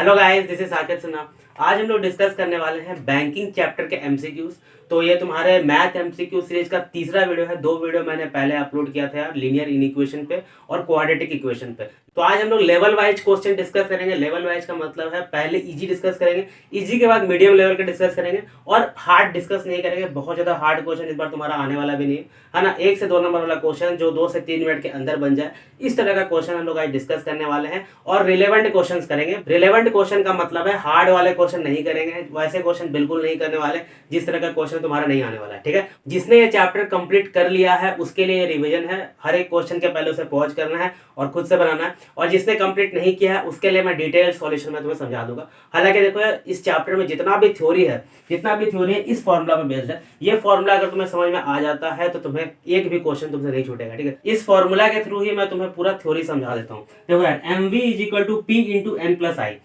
Hello guys, this is Saket Sinha. आज हम लोग डिस्कस करने वाले हैं बैंकिंग चैप्टर के एमसीक्यूज। तो ये तुम्हारे मैथ एमसीक्यू सीरीज का तीसरा वीडियो है। 2 वीडियो मैंने पहले अपलोड किया था यार, लीनियर इनइक्वेशन पे और क्वाड्रेटिक इक्वेशन पे। तो आज हम लोग लेवल वाइज क्वेश्चन डिस्कस करेंगे। लेवल वाइज का मतलब है पहले इजी डिस्कस करेंगे, इजी के बाद मीडियम लेवल के डिस्कस करेंगे और हार्ड डिस्कस नहीं करेंगे। बहुत ज्यादा हार्ड क्वेश्चन इस बार तुम्हारा आने वाला भी नहीं है ना। 1 से 2 नंबर वाला क्वेश्चन जो 2 से 3 मिनट के अंदर बन जाए, इस तरह का क्वेश्चन हम लोग आज डिस्कस करने वाले हैं। और रिलेवेंट क्वेश्चन करेंगे। रिलेवेंट क्वेश्चन का मतलब है हार्ड वाले क्वेश्चन नहीं करेंगे, वैसे क्वेश्चन बिल्कुल नहीं करने वाले जिस तरह का क्वेश्चन तुम्हारा नहीं आने वाला है। ठीक है, जिसने ये चैप्टर कंप्लीट कर लिया है उसके लिए रिवीजन है। हर एक क्वेश्चन के पहले उसे पॉज करना है और खुद से बनाना है। और जिसने कंप्लीट नहीं किया है उसके लिए मैं डिटेल सॉल्यूशन में तुम्हें समझा दूंगा। हालांकि देखो यार, इस चैप्टर में जितना भी थ्योरी है इस फॉर्मूला पे बेस्ड है। ये फॉर्मूला अगर तुम्हें समझ में आ जाता है तो तुम्हें एक भी क्वेश्चन तुमसे नहीं छूटेगा। ठीक है, इस फॉर्मूला के थ्रू ही मैं तुम्हें पूरा थ्योरी समझा देता हूँ। देखो यार, MV is equal to P into N plus I.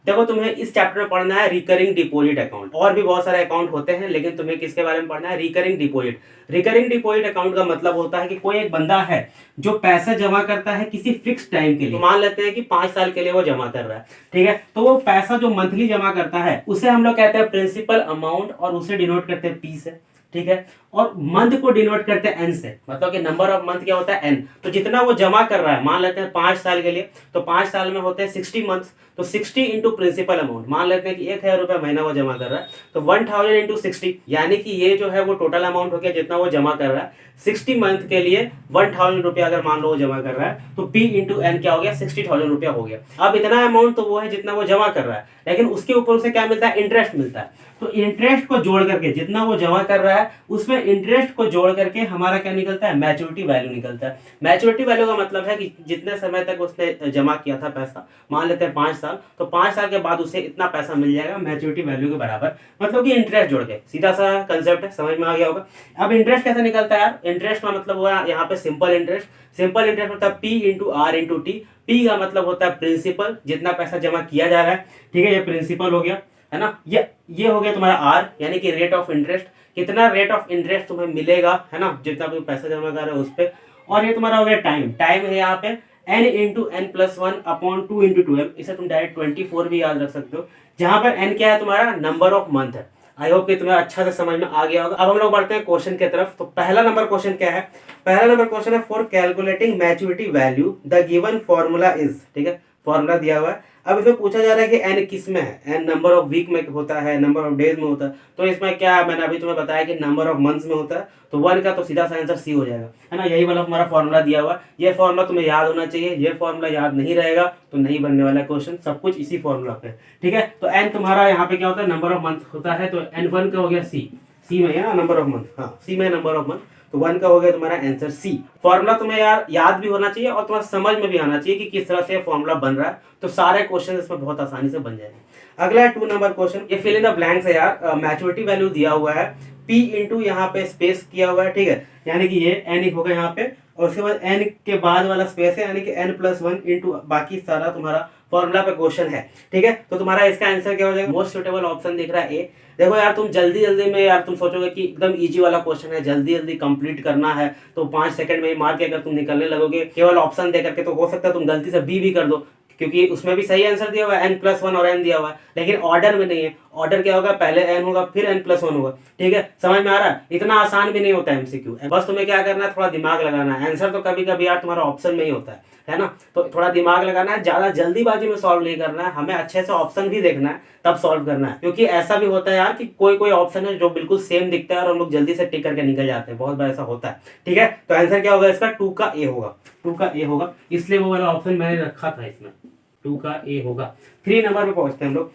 देखो, तुम्हें इस चैप्टर में पढ़ना है रिकरिंग डिपॉजिट अकाउंट। और भी बहुत सारे अकाउंट होते हैं, लेकिन तुम्हें किसके बारे में पढ़ना है? Recurring deposit. Recurring deposit account का मतलब होता है कि कोई एक बंदा है जो पैसा जमा करता है किसी फिक्स टाइम के लिए। तो मान लेते हैं कि 5 साल के लिए वो जमा कर रहा है। ठीक है, तो वो पैसा जो मंथली जमा करता है उसे हम लोग कहते हैं प्रिंसिपल अमाउंट और उसे डिनोट करते हैं P से। ठीक है, और मंथ को डिनोट करते हैं N से। मतलब कि नंबर ऑफ मंथ क्या होता है? N। तो जितना वो जमा कर रहा है, मान लेते हैं 5 साल के लिए, तो 5 साल में होते हैं 60 मंथ्स। तो 60 इंटू प्रिंसिपल अमाउंट, मान लेते हैं कि 1000 रुपया महीना वो जमा कर रहा है, तो 1000 इंटू 60, यानी कि ये जो है वो टोटल अमाउंट हो गया जितना वो जमा कर रहा है। 60 मंथ के लिए 1000 रुपया अगर मान लो वो जमा कर रहा है, तो P इंटू N क्या हो गया? 60,000 रुपया हो गया। अब इतना अमाउंट तो वो है जितना वो जमा कर रहा है, लेकिन उसके ऊपर उसे क्या मिलता है? इंटरेस्ट मिलता है। तो इंटरेस्ट को जोड़ करके, जितना वो जमा कर रहा है उसमें इंटरेस्ट को जोड़ करके हमारा क्या निकलता है? मैच्योरिटी वैल्यू निकलता है। मैच्योरिटी वैल्यू का मतलब है कि जितने समय तक उसने जमा किया था पैसा, मान लेते हैं 5 साल, तो 5 साल के बाद उसे इतना पैसा मिल जाएगा मैच्योरिटी वैल्यू के बराबर। मतलब कि इंटरेस्ट जोड़ के, सीधा सा कंसेप्ट है, समझ में आ गया होगा। अब इंटरेस्ट कैसे निकलता है यार? इंटरेस्ट का मतलब हुआ यहाँ पे सिंपल इंटरेस्ट। सिंपल इंटरेस्ट होता है P into R into T. P का मतलब होता है प्रिंसिपल, जितना पैसा जमा किया जा रहा है। ठीक है, ये प्रिंसिपल हो गया, है ना। ये हो गया तुम्हारा R, यानी कि रेट ऑफ इंटरेस्ट। कितना रेट ऑफ इंटरेस्ट तुम्हें मिलेगा, है ना, जितना तुम पैसा जमा कर रहे हो उस पर। और ये तुम्हारा हो गया टाइम। टाइम है यहाँ पे N into N plus 1 upon 2 into 12। इसे तुम डायरेक्ट 24 भी याद रख सकते हो, जहां पर N क्या है? तुम्हारा नंबर ऑफ मंथ है। आई होप कि तुम्हें अच्छा से समझ में आ गया होगा। अब हम लोग बढ़ते हैं क्वेश्चन की तरफ। तो पहला नंबर क्वेश्चन क्या है? पहला नंबर क्वेश्चन है for calculating maturity value the given formula is. ठीक है, फॉर्मूला दिया हुआ है। अब इसमें पूछा जा रहा है कि N किस में है? N नंबर ऑफ वीक में होता है, नंबर ऑफ डेज में होता है। तो इसमें क्या है? मैंने अभी तुम्हें बताया कि नंबर ऑफ मंथ्स में होता है। तो 1 का तो सीधा सा आंसर C हो जाएगा, है ना। यही वाला हमारा फॉर्मूला दिया हुआ है। ये फॉर्मूला तुम्हें याद होना चाहिए। ये फॉर्मूला याद नहीं रहेगा तो नहीं बनने वाला क्वेश्चन। सब कुछ इसी फॉर्मूला पे। ठीक है, तो N तुम्हारा यहाँ पे क्या होता है? नंबर ऑफ मंथ होता है। तो N1 का हो गया C। C में है ना नंबर ऑफ मंथ, हाँ, C में नंबर ऑफ मंथ। तो 1 का हो गया तुम्हारा आंसर C। फॉर्मूला तुम्हें यार याद भी होना चाहिए और तुम्हारा समझ में भी आना चाहिए कि किस तरह से फॉर्मूला बन रहा है। तो सारे क्वेश्चन इसमें बहुत आसानी से बन जाएंगे। अगला है 2 नंबर क्वेश्चन। ये फिल इन द ब्लैंक्स है यार। मैच्योरिटी वैल्यू दिया हुआ है P इंटू यहाँ पे स्पेस किया हुआ है। ठीक है, यानी कि ये N होगा यहाँ पे, और उसके बाद N के बाद वाला स्पेस है, यानी कि N प्लस 1 इंटू बाकी सारा तुम्हारा फॉर्मूला पे क्वेश्चन है। ठीक है, तो तुम्हारा इसका आंसर क्या हो जाएगा? मोस्ट सुटेबल ऑप्शन दिख रहा है A। देखो यार, तुम जल्दी जल्दी में यार तुम सोचोगे कि एकदम इजी वाला क्वेश्चन है, जल्दी जल्दी कंप्लीट करना है, तो 5 सेकंड में ही मार के अगर तुम निकलने लगोगे केवल ऑप्शन दे करके, तो हो सकता है तुम गलती से B भी कर दो, क्योंकि उसमें भी सही आंसर दिया हुआ है N प्लस 1 और N दिया हुआ है, लेकिन ऑर्डर में नहीं है। ऑर्डर क्या होगा? पहले N होगा फिर N प्लस 1 होगा। ठीक है, समझ में आ रहा है? इतना आसान भी नहीं होता MCQ। बस तुम्हें क्या करना है? थोड़ा दिमाग लगाना है। आंसर तो कभी कभी यार तुम्हारा ऑप्शन में ही होता है ना। तो थोड़ा दिमाग लगाना है, ज्यादा जल्दीबाजी में सॉल्व नहीं करना है। हमें अच्छे से ऑप्शन भी देखना है तब सॉल्व करना है, क्योंकि ऐसा भी होता है यार कि कोई कोई ऑप्शन है जो बिल्कुल सेम दिखता है और हम लोग जल्दी से टिक करके निकल जाते हैं। बहुत बार ऐसा होता है। ठीक है, तो आंसर क्या होगा इसका? 2 का A होगा। 2 का A होगा, इसलिए वो वाला ऑप्शन मैंने रखा था इसमें। 2 का A होगा। 3 नंबर पे पहुंचते हैं हम लोग।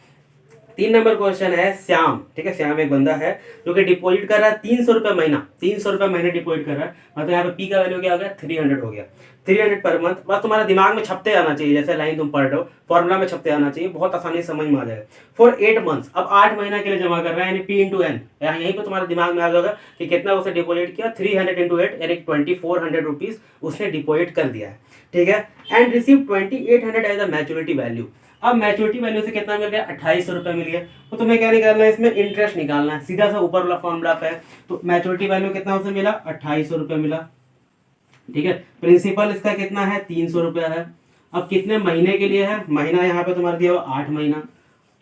3 नंबर क्वेश्चन है श्याम। ठीक है, श्याम एक बंदा है जो कि डिपॉजिट कर रहा है 300 रुपये महीना। 300 रुपये महीने डिपॉजिट कर रहा है। मतलब यहाँ पे P का वैल्यू क्या हो गया? 300 हो गया। 300 पर मंथ। बस तुम्हारा दिमाग में छपते आना चाहिए, जैसे लाइन तुम पढ़ रहे हो फॉर्मूला में छपते आना चाहिए, बहुत आसानी से समझ में आ जाएगा। फॉर 8 मंथ्स, अब 8 महीना के लिए जमा कर रहा है, यानी P इंटू N। यहीं पर तुम्हारे दिमाग में आ जाएगा कि कितना उसने डिपॉजिट किया। 300 इंटू 8 यानी 2400 रुपीज उसने डिपॉजिट कर दिया है। ठीक है, and receive 2800 as the maturity value. अब मैच्योरिटी वैल्यू से कितना मिल गया? 2800 रुपए मिल गया। तो तुम्हें क्या निकालना है? इसमें इंटरेस्ट निकालना है, सीधा सा ऊपर वाला फॉर्मूला पे है। तो मैच्योरिटी वैल्यू कितना उसे मिला? 2800 रुपए मिला। ठीक है, प्रिंसिपल इसका कितना है? 300 रुपया है। अब कितने महीने के लिए है, महीना यहाँ पे तुम्हारा दिया हुआ 8 महीना,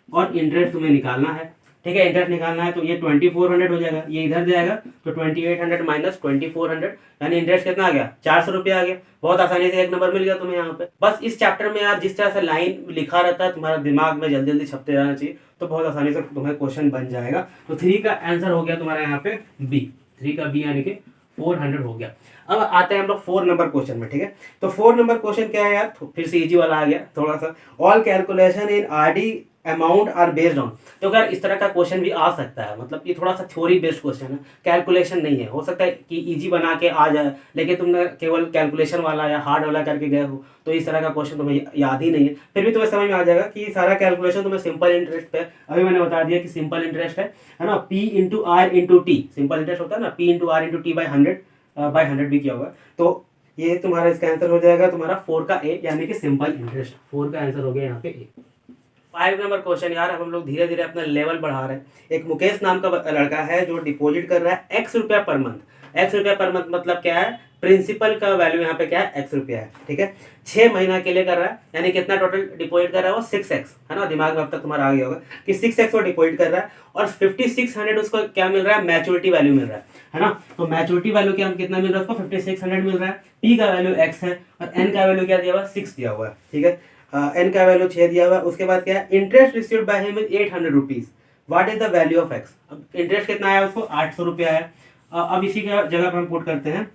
और इंटरेस्ट तुम्हें निकालना है, ठीक है। इंटरेस्ट निकालना है तो ये 2400 हो जाएगा, ये इधर जाएगा तो 2800 माइनस 2400, यानी इंटरेस्ट कितना आ गया, 400 रुपया आ गया। बहुत आसानी से एक नंबर मिल गया तुम्हें यहाँ पे। बस इस चैप्टर में यार जिस तरह से लाइन लिखा रहता है तुम्हारा दिमाग में जल्दी जल्दी छपते रहना चाहिए, तो बहुत आसानी से तुम्हें क्वेश्चन बन जाएगा। तो 3 का आंसर हो गया तुम्हारा यहाँ पे बी, 3 का बी यानी कि 400 हो गया। अब आते हैं हम लोग 4 नंबर क्वेश्चन में, ठीक है। तो 4 नंबर क्वेश्चन क्या है यार, फिर से इजी वाला आ गया थोड़ा सा। All calculation in RD amount are based on, तो अगर इस तरह का क्वेश्चन भी आ सकता है, मतलब ये थोड़ा सा थ्योरी बेस्ड क्वेश्चन है, कैलकुलेशन नहीं है। हो सकता है कि इजी बना के आ जाए, लेकिन तुमने केवल कैलकुलेशन वाला या हार्ड वाला करके गए हो, तो इस तरह का क्वेश्चन तुम्हें याद ही नहीं है। फिर भी तुम्हें समझ में आ जाएगा कि सारा कैलकुलेशन तुम्हें सिंपल इंटरेस्ट पे, अभी मैंने बता दिया कि सिंपल इंटरेस्ट है ना, P into R into T, simple interest होता है ना, P into R into T by 100 भी किया होगा। तो ये तुम्हारा इसका आंसर हो जाएगा तुम्हारा 4 का ए, यानी कि सिंपल इंटरेस्ट। 4 का आंसर हो गया यहाँ पे ए। 5 नंबर क्वेश्चन यार, अब हम लोग धीरे धीरे अपना लेवल बढ़ा रहे हैं। एक मुकेश नाम का लड़का है जो डिपॉजिट कर रहा है x रुपया पर मंथ। x रुपया पर मंथ मतलब क्या है, प्रिंसिपल का वैल्यू यहाँ पे क्या है, x रुपया है, ठीक है। 6 महीना के लिए कर रहा है, यानी कितना टोटल डिपॉजिट कर रहा है वो 6x, है ना। दिमाग में अब तक तुम्हारा आ गया होगा कि 6x वो डिपॉजिट कर रहा है, और 5600 उसको क्या मिल रहा है, मैच्योरिटी वैल्यू मिल रहा है ना। तो मैच्योरिटी वैल्यू क्या कितना मिल रहा है उसको, 5600 मिल रहा है। p का वैल्यू x है, और n का वैल्यू क्या दिया हुआ है, 6 दिया हुआ है, ठीक है। एन का वैल्यू 6 दिया हुआ है। उसके बाद क्या है, interest received by him is 800 rupees, what is the value of x. अब इंटरेस्ट कितना आया उसको, 800 रुपया है। अब इसी का जगह पर हम पुट करते हैं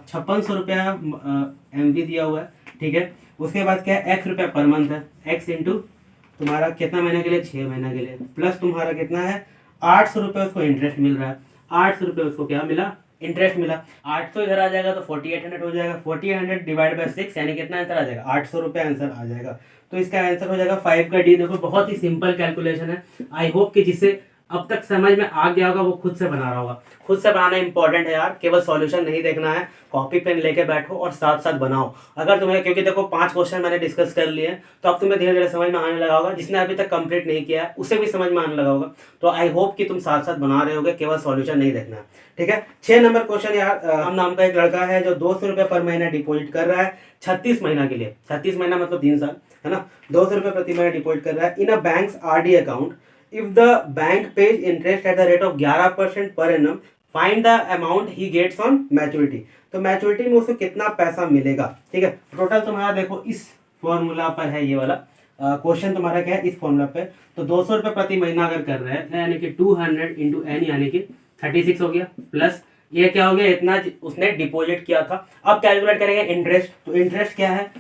5600 रुपया एमवी दिया हुआ है, ठीक है। उसके बाद क्या है, एक्स रुपया पर मंथ है, एक्स इंटू तुम्हारा कितना महीने के लिए, 6 महीने के लिए, प्लस तुम्हारा कितना है 800 रुपये उसको इंटरेस्ट मिल रहा है। 800 रुपये उसको क्या मिला, इंटरेस्ट मिला। 800 इधर आ जाएगा तो 4800 हो जाएगा, 4800 डिवाइड बाय 6 यानी कितना आंसर आ जाएगा, 800 रुपये आंसर आ जाएगा। तो इसका आंसर हो जाएगा 5 का डी। देखो बहुत ही सिंपल कैलकुलेशन है। आई होप कि जिसे अब तक समझ में आ गया होगा वो खुद से बना रहा होगा। खुद से बनाना इंपॉर्टेंट है यार, केवल सॉल्यूशन नहीं देखना है, कॉपी पेन लेके बैठो और साथ साथ बनाओ। अगर तुम्हें, क्योंकि देखो 5 क्वेश्चन मैंने डिस्कस कर लिए हैं, तो अब तुम्हें धीरे धीरे समझ में आने लगा होगा। जिसने अभी तक कंप्लीट नहीं किया है उसे भी समझ में आने लगा होगा। तो आई होप कि तुम साथ साथ बना रहे होगे, केवल सॉल्यूशन नहीं देखना है, ठीक है। 6 नंबर क्वेश्चन यार, हम नाम का एक लड़का है जो 200 रुपये पर महीना डिपॉजिट कर रहा है 36 महीना के लिए। 36 महीना मतलब 3 साल, है ना। 200 रुपये प्रति महीना डिपॉजिट कर रहा है in a bank's RD account. If the bank pays interest at the rate of 11% per annum, find the amount he gets on maturity. तो मैच्योरिटी में उसको कितना पैसा मिलेगा, ठीक है। टोटल तुम्हारा देखो इस फॉर्मूला पर है, ये वाला क्वेश्चन तुम्हारा क्या है इस फॉर्मूला पे। तो 200 रुपये प्रति महीना अगर कर रहे हैं, यानी कि 200 इंटू एन यानी कि 36 हो गया, प्लस ये क्या हो गया, इतना उसने डिपॉजिट किया था। अब कैलकुलेट करेंगे इंटरेस्ट। तो इंटरेस्ट क्या है,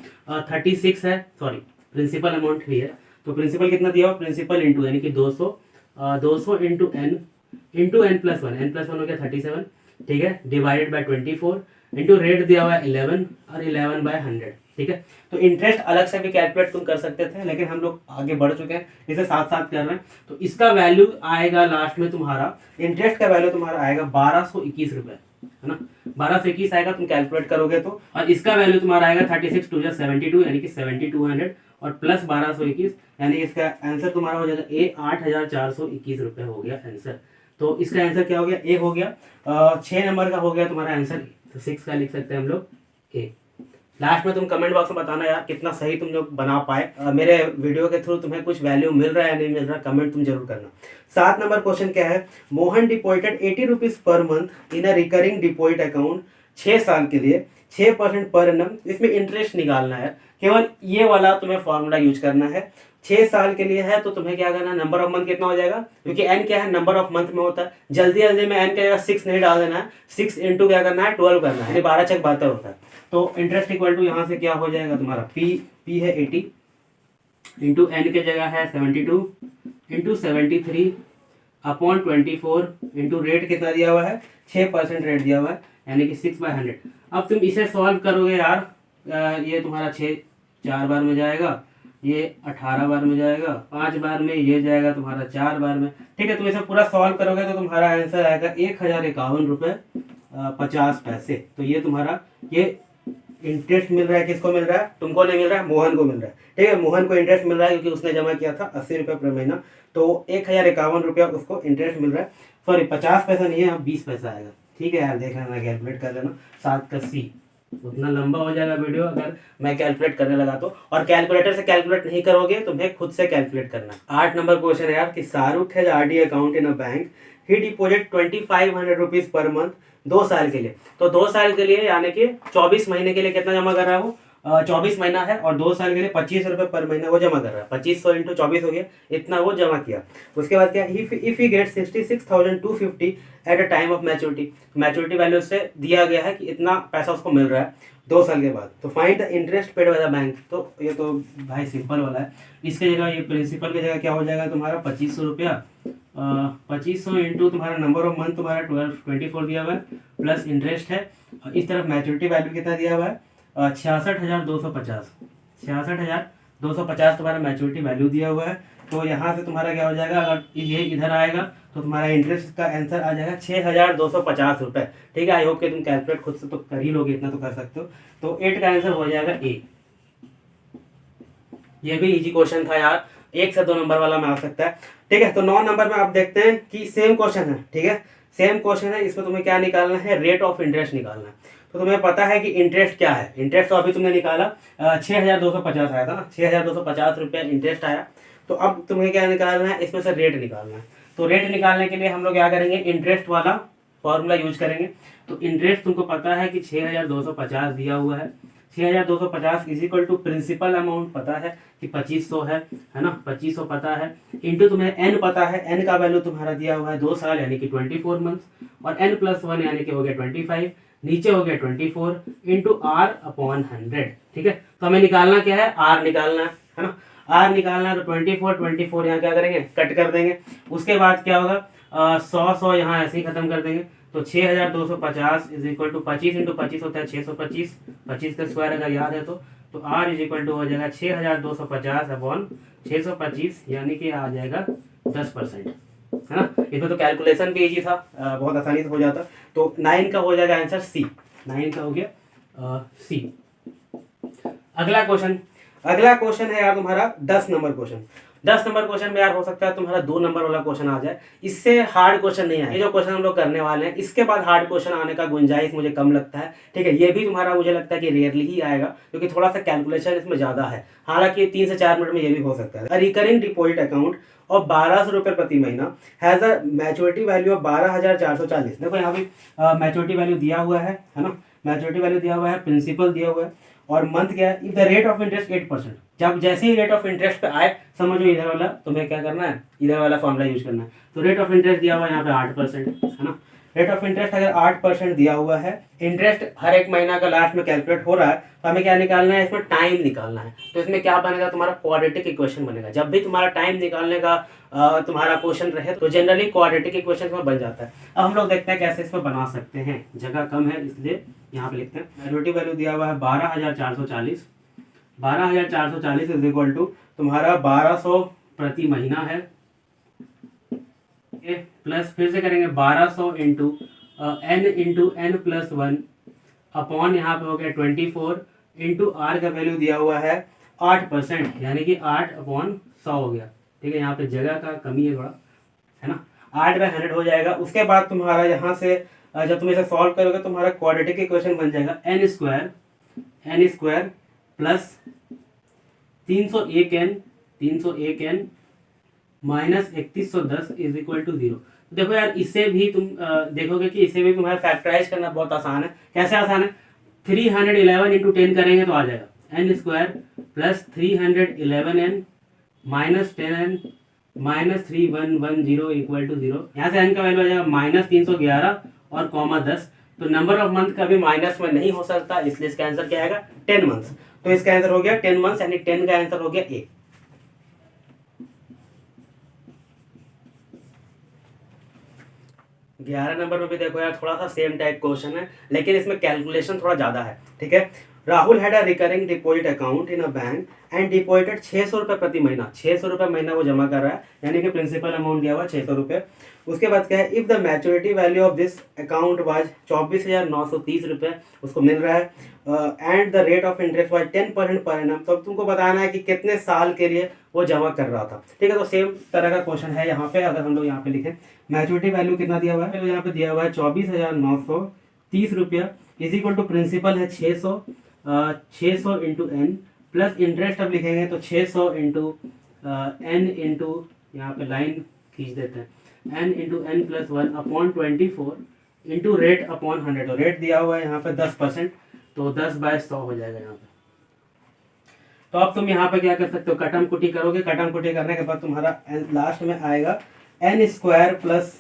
36 है, सॉरी प्रिंसिपल अमाउंट भी है। तो प्रिंसिपल कितना दिया हुआ, प्रिंसिपल इंटू यानी कि 200 into N plus 1, N plus 1 हो गया 37, ठीक है, डिवाइडेड बाय 24 इंटू रेट दिया हुआ है 11 और 11 बाय 100, ठीक है। तो इंटरेस्ट अलग से भी कैलकुलेट तुम कर सकते थे, लेकिन हम लोग आगे बढ़ चुके हैं, इसे साथ साथ कर रहे हैं। तो इसका वैल्यू आएगा लास्ट में तुम्हारा, इंटरेस्ट का वैल्यू तुम्हारा आएगा 1221 रुपये, है ना। 1221 आएगा तुम कैलकुलेट करोगे तो। और इसका वैल्यू तुम्हारा आएगा 36 टू 72 यानी कि 7200, और प्लस 1221 यानी इसका आंसर तुम्हारा हो जाएगा ए 8421 रुपये हो गया आंसर। तो इसका आंसर क्या हो गया, ए हो गया। 6 नंबर का हो गया तुम्हारा आंसर। तो 6 का लिख सकते हैं हम लोग ए। लास्ट में तुम कमेंट बॉक्स में बताना यार कितना सही तुम लोग बना पाए। मेरे वीडियो के थ्रू तुम्हें कुछ वैल्यू मिल रहा है या नहीं मिल रहा, कमेंट तुम जरूर करना। 7 नंबर क्वेश्चन क्या है, Mohan deposited 80 rupees per month in a recurring deposit account 6 साल के लिए, 6% पर एनम। इसमें इंटरेस्ट निकालना है, केवल ये वाला तुम्हें फॉर्मूला यूज करना है। 6 साल के लिए है तो तुम्हें क्या करना है, नंबर ऑफ मंथ कितना हो जाएगा, क्योंकि एन क्या है नंबर ऑफ मंथ में होता है। जल्दी जल्दी में एन के जगह 6 नहीं डाल देना है, 6 इंटू क्या करना है 12 करना है, 12 चक 72 होता है। तो इंटरेस्ट इक्वल टू यहाँ से क्या हो जाएगा तुम्हारा, पी है 80 इंटू एन के जगह है 72 इंटू 73 अपॉन 24 इंटू रेट कितना दिया हुआ है, 6% रेट दिया हुआ है, यानी कि 6/100। अब तुम इसे सॉल्व करोगे यार, ये तुम्हारा 6 4 बार में जाएगा, ये 18 बार में जाएगा, 5 बार में, ये जाएगा तुम्हारा 4 बार में, ठीक है। तुम इसे पूरा सॉल्व करोगे तो तुम्हारा आंसर आएगा 1051 रुपये 50 पैसे। तो ये तुम्हारा ये इंटरेस्ट मिल रहा है, किसको मिल रहा है, तुमको नहीं मिल रहा है, मोहन को मिल रहा है, ठीक है। मोहन को इंटरेस्ट मिल रहा है क्योंकि उसने जमा किया था 80 रुपये प्रति महीना, तो 1051 रुपया उसको इंटरेस्ट मिल रहा है। सॉरी 50 पैसा नहीं है, अब 20 पैसा आएगा, ठीक है यार, देख लेना कैलकुलेट कर लेना। 7 का सी, उतना लंबा हो जाएगा वीडियो अगर मैं कैलकुलेट करने लगा तो, और कैलकुलेटर से कैलकुलेट नहीं करोगे, तुम्हें खुद से कैलकुलेट करना। 8 नंबर क्वेश्चन है यार कि Shahrukh has RD account in a bank, he deposit 2500 rupees per month 2 साल के लिए। तो 2 साल के लिए यानी कि 24 महीने के लिए कितना जमा कर रहा है वो, 24 महीना है, और 2 साल के लिए 25 रुपये पर महीना वो जमा कर रहा है। 2500 इंटू 24 हो गया, इतना वो जमा किया। उसके बाद क्या, if he get 66,250 at a time of maturity, maturity value से दिया गया है कि इतना पैसा उसको मिल रहा है 2 साल के बाद। तो find the interest paid by the bank. तो ये तो भाई सिंपल वाला है, इसके जगह ये प्रिंसिपल की जगह क्या हो जाएगा तुम्हारा 2500 रुपया, 2500 इंटू तुम्हारा नंबर ऑफ मंथ तुम्हारा 24 दिया हुआ है, प्लस इंटरेस्ट है। इस तरफ मैच्योरिटी वैल्यू कितना दिया हुआ है, 66,250, 66,250 तुम्हारा मैच्योरिटी वैल्यू दिया हुआ है। तो यहाँ से तुम्हारा क्या हो जाएगा, अगर ये इधर आएगा तो तुम्हारा इंटरेस्ट का आंसर आ जाएगा 6,250 रुपये। ठीक है, आई होप कि तुम कैलकुलेट खुद से तो कर ही लोगे, इतना तो कर सकते हो। तो 8 का आंसर हो जाएगा ए। ये भी इजी क्वेश्चन था यार, 1 से 2 नंबर वाला में आ सकता है। ठीक है, तो 9 नंबर में आप देखते हैं कि सेम क्वेश्चन है। ठीक है, सेम क्वेश्चन है, इसमें तुम्हें क्या निकालना है, रेट ऑफ इंटरेस्ट निकालना है। तो तुम्हें पता है कि इंटरेस्ट क्या है, इंटरेस्ट तो अभी तुमने निकाला 6,250 आया था ना, 6,250 रुपये इंटरेस्ट आया। तो अब तुम्हें क्या निकालना है, इसमें से रेट निकालना है। तो रेट निकालने के लिए हम लोग क्या करेंगे, इंटरेस्ट वाला फॉर्मूला यूज करेंगे। तो इंटरेस्ट तुमको पता है कि 6,250 दिया हुआ है, 6,250 is equal to principal amount पता है कि 2500 है ना, 2500 पता है, इंटू तुम्हें एन पता है, एन का वैल्यू तुम्हारा दिया हुआ है 2 साल यानी कि 24 मंथ्स, और एन प्लस 1 यानी कि हो गया 25, नीचे हो गया 24 इंटू आर अपॉन 100। ठीक है, तो हमें निकालना क्या है, आर निकालना है ना, आर निकालना है। तो 24 यहाँ क्या करेंगे, कट कर देंगे। उसके बाद क्या होगा, 100 यहाँ ऐसे ही खत्म कर देंगे। तो 6,250 इज इक्वल टू 25 इंटू 25 होता है 625, 25 का स्क्वायर अगर याद है तो आर इज इक्वल टू हो जाएगा 6,250 अपॉन 625 यानी कि आ जाएगा 10%, है ना। इसमें तो कैलकुलेशन भी इजी था, बहुत आसानी से हो जाता। तो 9 का हो जाएगा आंसर सी, 9 का हो गया सी। अगला क्वेश्चन है यार तुम्हारा 10 नंबर क्वेश्चन। 10 नंबर क्वेश्चन में यार हो सकता है तुम्हारा 2 नंबर वाला क्वेश्चन आ जाए, इससे हार्ड क्वेश्चन नहीं है। ये जो क्वेश्चन हम लोग करने वाले हैं इसके बाद हार्ड क्वेश्चन आने का गुंजाइश मुझे कम लगता है। ठीक है, ये भी तुम्हारा मुझे लगता है कि रेयरली ही आएगा, क्योंकि थोड़ा सा कैलकुलेशन इसमें ज्यादा है। हालांकि 3 से 4 मिनट में ये भी हो सकता है। रिकरिंग डिपॉजिट अकाउंट और 1200 रुपये प्रति महीना has a maturity value of 12,440। देखो यहाँ पे मैच्योरिटी वैल्यू दिया हुआ है ना, मैच्योरिटी वैल्यू दिया हुआ है, प्रिंसिपल दिया हुआ है, और मंथ क्या है, if the rate of interest 8%। जब जैसे ही रेट ऑफ इंटरेस्ट पे आए, समझो इधर वाला तुम्हें क्या करना है, इधर वाला फॉर्मूला यूज करना है। तो रेट ऑफ इंटरेस्ट दिया हुआ है यहाँ पे 8%, है ना। रेट ऑफ इंटरेस्ट अगर 8% दिया हुआ है, इंटरेस्ट हर एक महीना का लास्ट में कैलकुलेट हो रहा है, तो हमें क्या निकालना है, इसमें टाइम निकालना है। तो इसमें क्या बनेगा, तुम्हारा क्वाड्रेटिक इक्वेशन बनेगा। जब भी तुम्हारा टाइम निकालने का तुम्हारा क्वेश्चन रहे तो जनरली क्वाड्रेटिक इक्वेशन में बन जाता है। अब हम लोग देखते हैं कैसे इसमें बना सकते हैं, जगह कम है इसलिए यहाँ पे लिखते हैं। मैच्योरिटी वैल्यू दिया हुआ है 12,440, 12,440 इज इक्वल टू तुम्हारा 1200 प्रति महीना है, प्लस फिर से करेंगे 1200 इंटू एन प्लस 1 अपॉन यहाँ पे हो गया 24 इंटू आर का वैल्यू दिया हुआ है 8% यानी कि 8/100 हो गया। ठीक है, यहाँ पे जगह का कमी है थोड़ा, है ना। 8/100 हो जाएगा। उसके बाद तुम्हारा यहाँ से जब तुम इसे सॉल्व करोगे तुम्हारा क्वाड्रेटिक इक्वेशन बन जाएगा N square plus 301n minus 3110 is equal to 0। देखो यार, इससे भी तुम देखोगे कि इसे भी तुम्हारा फैक्टराइज करना बहुत आसान है। कैसे आसान है, 311 इंटू 10 करेंगे तो आ जाएगा N square plus 311n minus 10n minus 3110 equal to 0। यहाँ से एन का वैल्यू आ जाएगा माइनस 311 और कॉमा 10। तो नंबर ऑफ मंथ कभी माइनस में नहीं हो सकता, इसलिए इसका आंसर क्या आएगा, 10 मंथ्स। तो इसका आंसर हो गया 10 मंथ्स, यानी 10 का आंसर हो गया ए। 11 नंबर में भी देखो यार, थोड़ा सा सेम टाइप क्वेश्चन है, लेकिन इसमें कैलकुलेशन थोड़ा ज्यादा है। ठीक है, Rahul had a recurring deposit account in a bank and deposited 600 रुपये प्रति महीना, 600 रुपये महीना वो जमा कर रहा है, यानी कि प्रिंसिपल अमाउंट दिया हुआ 600 रुपये। उसके बाद क्या है, if the maturity value of this account was 24,930 रुपये उसको मिल रहा है, and the rate of interest was 10% per annum. तो तुमको बताना है कि कितने साल के लिए वो जमा कर रहा था। ठीक है, तो सेम तरह का क्वेश्चन है यहाँ पे। अगर हम लोग यहाँ पे लिखें मैच्योरिटी वैल्यू कितना दिया हुआ है, तो यहाँ पे दिया हुआ है 24,930 रुपया इज इक्वल टू प्रिंसिपल है 600 इंटू एन प्लस इंटरेस्ट अब लिखेंगे तो 600 इंटू एन इंटू, यहाँ पे लाइन खींच देते हैं, N into N plus 1 upon 24 into rate upon 100। तो रेट दिया हुआ है यहाँ पे 10%, तो 10/100 हो जाएगा यहाँ पे। तो अब तुम यहाँ पे क्या कर सकते हो, कटम कुटी करोगे। कटम कुटी करने के बाद तुम्हारा लास्ट में आएगा N square plus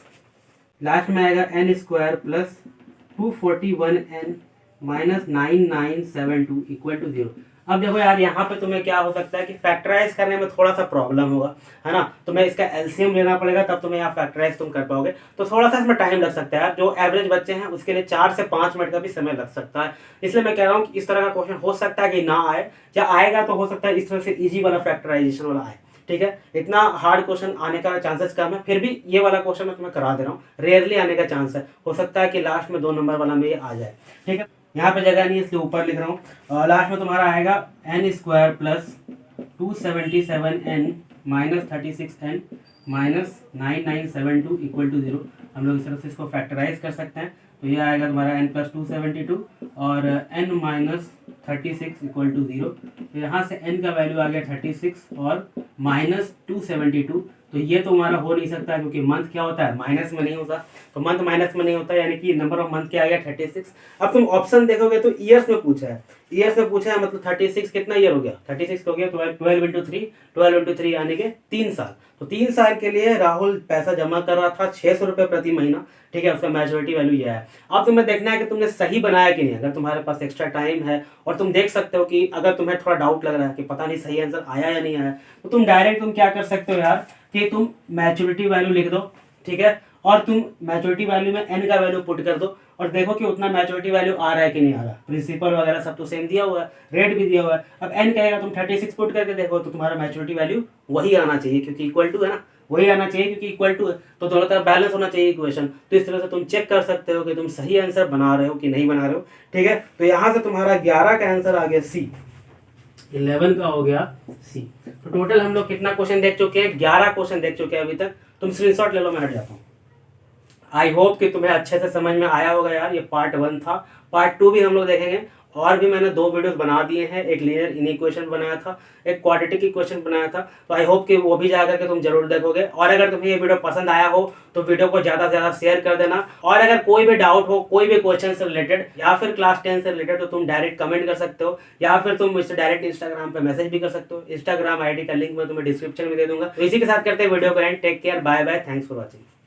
241n minus 9972 equal to 0। अब देखो यार, यहाँ पे तुम्हें क्या हो सकता है कि फैक्टराइज करने में थोड़ा सा प्रॉब्लम होगा, है ना। तुम्हें इसका एलसीएम लेना पड़ेगा, तब तुम्हें यहाँ फैक्टराइज तुम कर पाओगे। तो थोड़ा सा इसमें टाइम लग सकता है यार। जो एवरेज बच्चे हैं उसके लिए 4 से 5 मिनट का भी समय लग सकता है। इसलिए मैं कह रहा हूँ कि इस तरह का क्वेश्चन हो सकता है कि ना आए, या आएगा तो हो सकता है इस तरह से ईजी वाला फैक्टराइजेशन वाला आए। ठीक है, इतना हार्ड क्वेश्चन आने का चांसेस कम है। फिर भी ये वाला क्वेश्चन मैं तुम्हें करा दे रहा हूँ, रेयरली आने का चांस है। हो सकता है कि लास्ट में 2 नंबर वाला में ये आ जाए। ठीक है, यहाँ पे जगह नहीं है इसलिए ऊपर लिख रहा हूँ। लास्ट में तुम्हारा आएगा N square plus 277n minus 36n minus 9972 equal to 0। हम लोग इस तरह से इसको फैक्टराइज कर सकते हैं। तो ये आएगा तुम्हारा n प्लस 272 और n माइनस 36 इक्वल टू 0। तो यहाँ से n का वैल्यू आ गया 36 और माइनस 272। तो ये तो हमारा हो नहीं सकता, क्योंकि मंथ क्या होता है, माइनस में नहीं होता। तो मंथ माइनस में नहीं होता, यानी कि नंबर ऑफ मंथ क्या आ गया 36। अब तुम ऑप्शन देखोगे तो ईयर्स में पूछा है, ईयर्स में पूछा है, मतलब 36 कितना ईयर हो गया, 36 हो गया 12 इंटू 3 यानी कि 3 साल। तो 3 साल के लिए राहुल पैसा जमा कर रहा था 600 रुपये प्रति महीना। ठीक है, उसका मैच्योरिटी वैल्यू यह है। अब तुम्हें देखना है कि तुमने सही बनाया कि नहीं। अगर तुम्हारे पास एक्स्ट्रा टाइम है और तुम देख सकते हो कि अगर तुम्हें थोड़ा डाउट लग रहा है कि पता नहीं सही आंसर आया या नहीं आया, तो तुम डायरेक्ट तुम क्या कर सकते हो यार कि तुम मैच्योरिटी वैल्यू लिख दो। ठीक है, और तुम मैच्योरिटी वैल्यू में एन का वैल्यू पुट कर दो और देखो कि उतना मैच्योरिटी वैल्यू आ रहा है कि नहीं आ रहा। प्रिंसिपल वगैरह सब तो सेम दिया हुआ है, रेट भी दिया हुआ है। अब एन कहेगा तुम 36 पुट करके देखो तो तुम्हारा मैच्योरिटी वैल्यू वही आना चाहिए, क्योंकि इक्वल टू है ना, वही आना चाहिए क्योंकि इक्वल टू है। तो दोनों तरफ बैलेंस होना चाहिए इक्वेशन। तो इस तरह से तुम चेक कर सकते हो कि तुम सही आंसर बना रहे हो कि नहीं बना रहे हो। ठीक है, तो यहाँ से तुम्हारा 11 का आंसर आ गया सी, 11 का हो गया सी। तो टोटल हम लोग कितना क्वेश्चन देख चुके हैं, 11 क्वेश्चन देख चुके हैं अभी तक। तुम स्क्रीनशॉट ले लो, मैं हट जाता हूँ। आई होप कि तुम्हें अच्छे से समझ में आया होगा यार। ये पार्ट 1 था, पार्ट 2 भी हम लोग देखेंगे। और भी मैंने 2 वीडियोस बना दिए हैं, एक लीनियर इनइक्वेशन बनाया था, एक क्वाड्रेटिक इक्वेशन बनाया था। तो आई होप कि वो भी जाकर के तुम जरूर देखोगे। और अगर तुम्हें ये वीडियो पसंद आया हो तो वीडियो को ज़्यादा से ज़्यादा शेयर कर देना। और अगर कोई भी डाउट हो, कोई भी क्वेश्चन से रिलेटेड या फिर क्लास 10 से रिलेटेड, तो तुम डायरेक्ट कमेंट कर सकते हो, या फिर तुम मुझसे डायरेक्ट इंस्टाग्राम पे मैसेज भी कर सकते हो। इंस्टाग्राम आईडी का लिंक मैं तुम्हें डिस्क्रिप्शन में दे दूंगा। तो इसी के साथ करते हैं वीडियो को end. Take care, bye bye, thanks for watching.